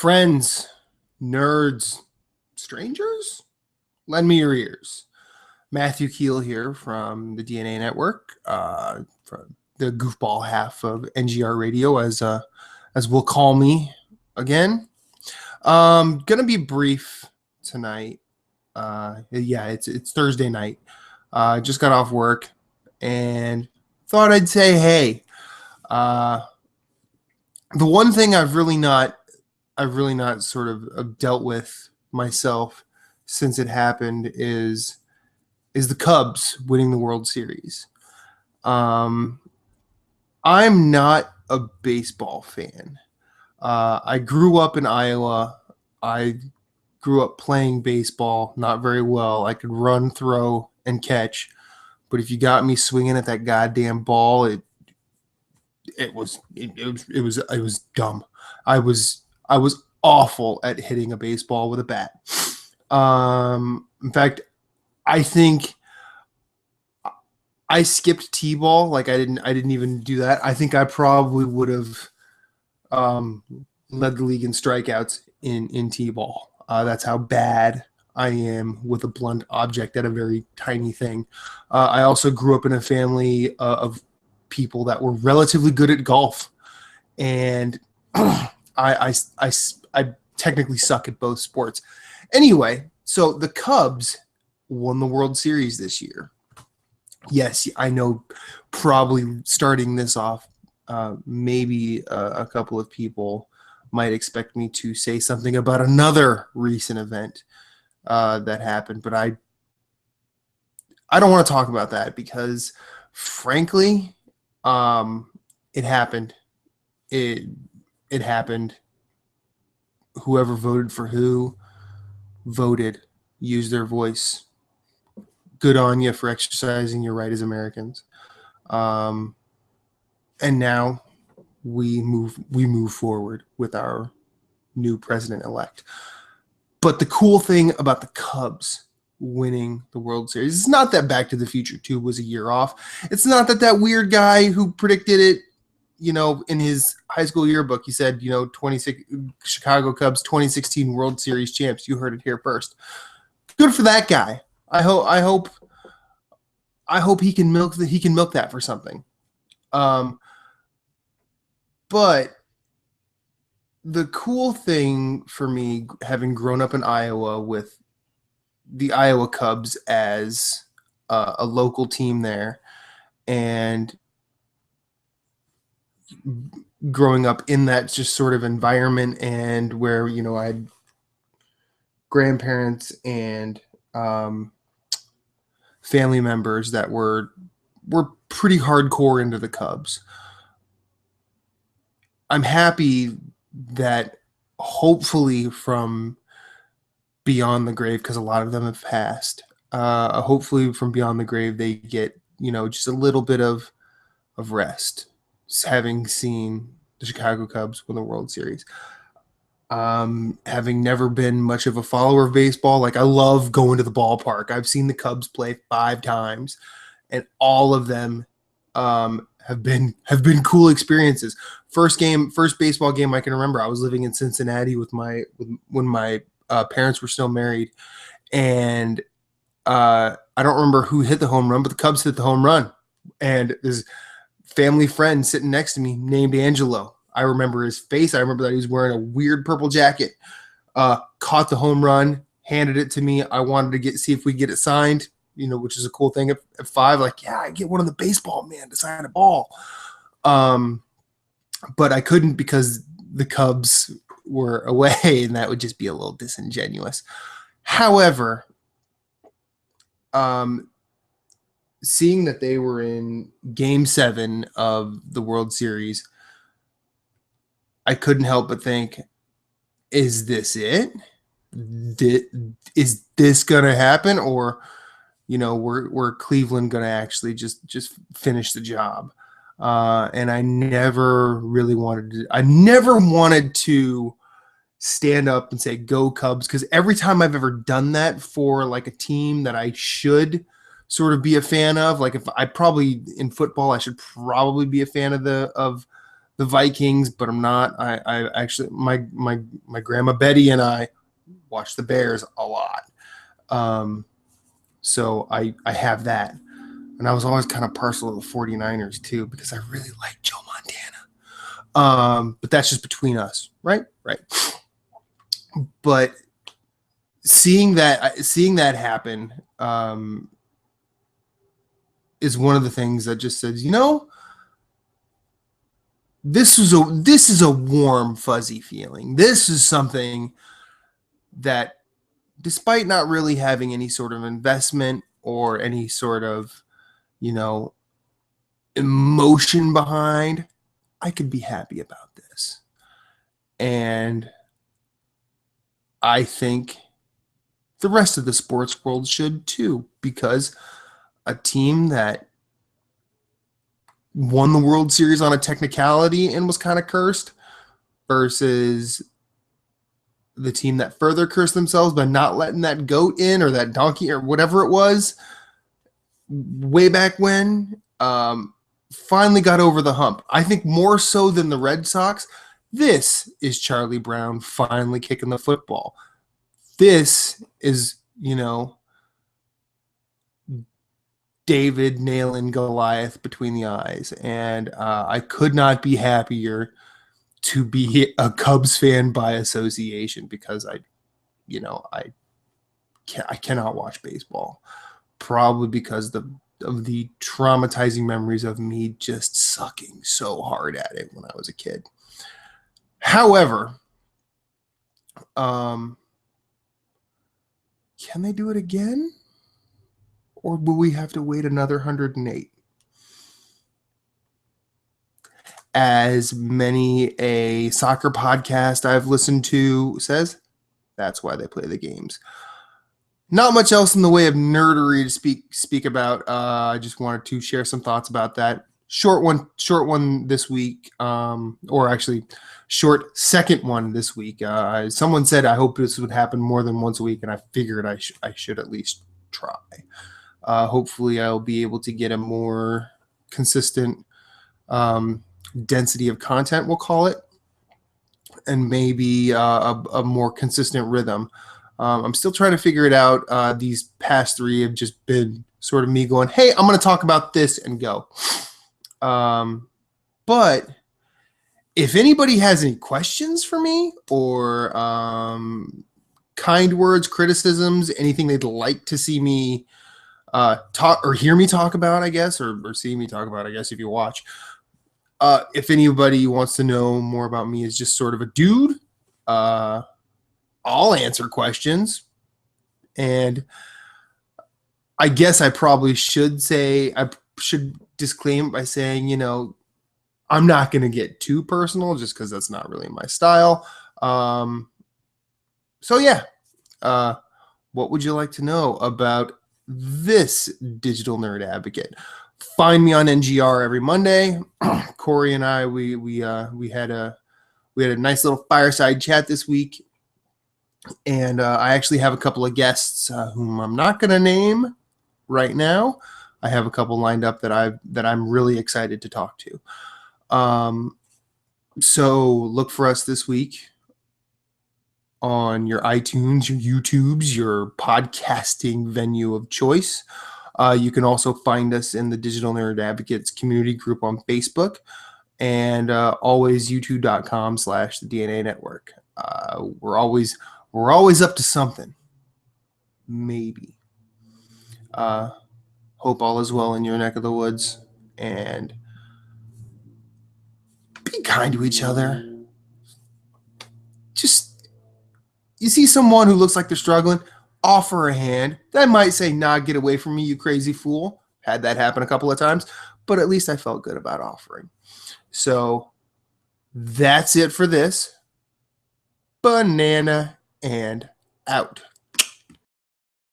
Friends, nerds, strangers, lend me your ears. Matthew Keel here from the DNA Network, from the goofball half of NGR Radio, as we'll call me again. Gonna be brief tonight. It's Thursday night. Just got off work and thought I'd say, hey, the one thing I've really not sort of dealt with myself since it happened is the Cubs winning the World Series. I'm not a baseball fan. I grew up in Iowa. I grew up playing baseball, not very well. I could run, throw, and catch, but if you got me swinging at that goddamn ball, it was dumb. I was awful at hitting a baseball with a bat. In fact, I think I skipped T-ball. Like I didn't even do that. I think I probably would have led the league in strikeouts in T-ball. That's how bad I am with a blunt object at a very tiny thing. I also grew up in a family of people that were relatively good at golf, and I technically suck at both sports. Anyway, so the Cubs won the World Series this year. Yes, I know, probably starting this off, maybe a couple of people might expect me to say something about another recent event that happened, but I don't want to talk about that because, frankly, it happened. It happened. Whoever voted for who voted, used their voice. Good on you for exercising your right as Americans. And now we move forward with our new president-elect. But the cool thing about the Cubs winning the World Series is not that Back to the Future 2 was a year off. It's not that weird guy who predicted it, in his high school yearbook, he said, 26 Chicago Cubs 2016 World Series champs. You heard it here first. Good for that guy. I hope he can milk that for something. But the cool thing for me, having grown up in Iowa with the Iowa Cubs as a local team there, and growing up in that just sort of environment, and where I had grandparents and family members that were pretty hardcore into the Cubs. I'm happy that hopefully from beyond the grave, because a lot of them have passed, hopefully from beyond the grave they get just a little bit of rest, having seen the Chicago Cubs win the World Series. Having never been much of a follower of baseball, like I love going to the ballpark. I've seen the Cubs play 5 times, and all of them have been cool experiences. First baseball game I can remember, I was living in Cincinnati when my parents were still married, and I don't remember who hit the home run, but the Cubs hit the home run, and this family friend sitting next to me named Angelo. I remember his face. I remember that he was wearing a weird purple jacket. Caught the home run, handed it to me. I wanted to see if we get it signed, which is a cool thing at 5. Like, yeah, I get one of the baseball man to sign a ball. But I couldn't because the Cubs were away, and that would just be a little disingenuous. However, seeing that they were in Game 7 of the World Series, I couldn't help but think, is this it? Is this gonna happen, or we're Cleveland gonna actually just finish the job? And I never wanted to stand up and say go Cubs, because every time I've ever done that for like a team that I should sort of be a fan of, like if I probably in football I should probably be a fan of the Vikings, but I'm not. I actually my grandma Betty and I watch the Bears a lot. So I have that. And I was always kind of partial to the 49ers too, because I really like Joe Montana. But that's just between us, right? Right. But seeing that happen is one of the things that just says, this is a warm, fuzzy feeling. This is something that, despite not really having any sort of investment or any sort of, emotion behind, I could be happy about this. And I think the rest of the sports world should too, because a team that won the World Series on a technicality and was kind of cursed versus the team that further cursed themselves by not letting that goat in, or that donkey, or whatever it was way back when, finally got over the hump. I think more so than the Red Sox, this is Charlie Brown finally kicking the football. This is, David nailing Goliath between the eyes. And I could not be happier to be a Cubs fan by association, because I cannot watch baseball, probably because of the traumatizing memories of me just sucking so hard at it when I was a kid. However, can they do it again? Or will we have to wait another 108? As many a soccer podcast I've listened to says, that's why they play the games. Not much else in the way of nerdery to speak about. I just wanted to share some thoughts about that. Short one this week, or actually short second one this week. Someone said I hope this would happen more than once a week, and I figured I should at least try. Hopefully I'll be able to get a more consistent density of content, we'll call it, and maybe a more consistent rhythm. I'm still trying to figure it out. These past 3 have just been sort of me going, hey, I'm going to talk about this and go. But if anybody has any questions for me, or kind words, criticisms, anything they'd like to see me talk or hear me talk about, I guess, or see me talk about, I guess, if you watch. If anybody wants to know more about me as just sort of a dude, I'll answer questions. And I guess I probably should disclaim by saying, I'm not going to get too personal, just because that's not really my style. So yeah, what would you like to know about this Digital Nerd Advocate? Find me on NGR every Monday. Corey and I, we had a nice little fireside chat this week, and I actually have a couple of guests whom I'm not going to name right now. I have a couple lined up that I'm really excited to talk to. So look for us this week on your iTunes, your YouTubes, your podcasting venue of choice. You can also find us in the Digital Nerd Advocates community group on Facebook, and always youtube.com/the DNA Network. We're always up to something. Maybe. Hope all is well in your neck of the woods, and be kind to each other. Just, you see someone who looks like they're struggling, offer a hand. They might say, nah, get away from me, you crazy fool. Had that happen a couple of times, but at least I felt good about offering. So that's it for this. Banana and out.